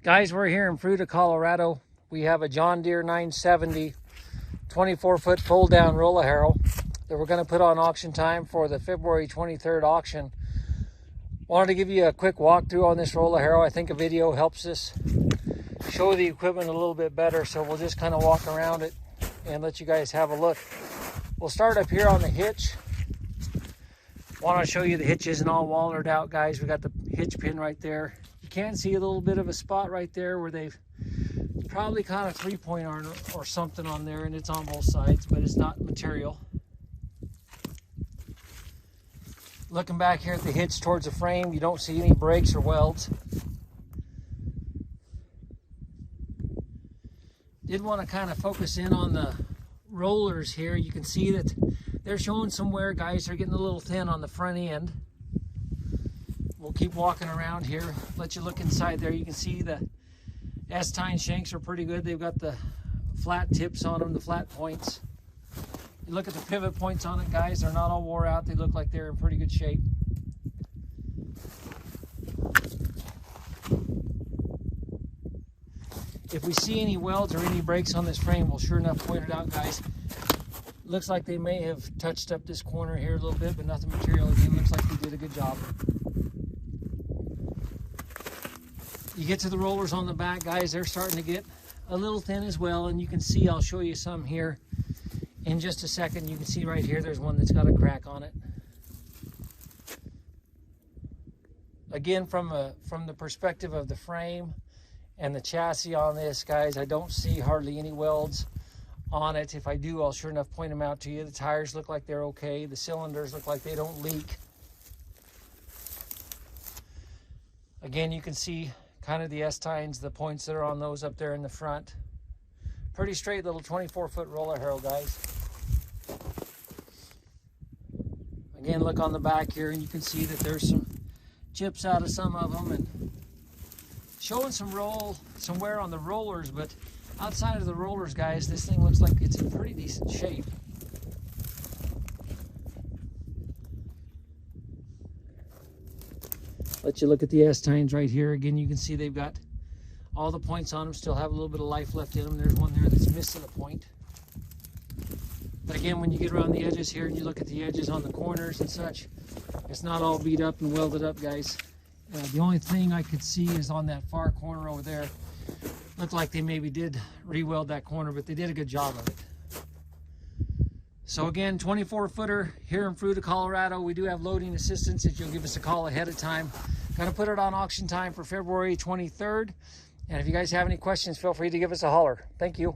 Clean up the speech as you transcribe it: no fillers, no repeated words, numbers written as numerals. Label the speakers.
Speaker 1: Guys, we're here in Fruita, Colorado. We have a John Deere 970 24-foot fold-down roller harrow that we're going to put on auction time for the February 23rd auction. Wanted to give you a quick walkthrough on this roller harrow. I think a video helps us show the equipment a little bit better, so we'll just kind of walk around it and let you guys have a look. We'll start up here on the hitch. Want to show you the hitch isn't all wallered out, guys. We got the hitch pin right there. You can see a little bit of a spot right there where they've probably caught a 3-point iron or something on there, and it's on both sides, but it's not material. Looking back here at the hitch towards the frame, you don't see any breaks or welds. Did want to kind of focus in on the rollers here. You can see that they're showing some wear, guys. They're getting a little thin on the front end. We'll keep walking around here, let you look inside there. You can see the S-tine shanks are pretty good. They've got the flat tips on them, the flat points. You look at the pivot points on it, guys. They're not all wore out. They look like they're in pretty good shape. If we see any welds or any breaks on this frame, we'll sure enough point it out, guys. Looks like they may have touched up this corner here a little bit, but nothing material. Again, looks like they did a good job. You get to the rollers on the back, guys, they're starting to get a little thin as well, and you can see, I'll show you some here in just a second. You can see right here, there's one that's got a crack on it. Again, from the perspective of the frame and the chassis on this, guys, I don't see hardly any welds on it. If I do, I'll sure enough point them out to you. The tires look like they're okay. The cylinders look like they don't leak. Again, you can see kind of the S-tines, the points that are on those up there in the front. Pretty straight little 24-foot roller harrow, guys. Again, look on the back here, and you can see that there's some chips out of some of them, and showing some wear on the rollers, but outside of the rollers, guys, this thing looks like it's in pretty decent shape. Let you look at the S-tines right here. Again, you can see they've got all the points on them, still have a little bit of life left in them. There's one there that's missing a point. But again, when you get around the edges here and you look at the edges on the corners and such, it's not all beat up and welded up, guys. The only thing I could see is on that far corner over there. Looked like they maybe did re-weld that corner, but they did a good job of it. So again, 24-footer here in Fruita, Colorado. We do have loading assistance if you'll give us a call ahead of time. Going to put it on auction time for February 23rd. And if you guys have any questions, feel free to give us a holler. Thank you.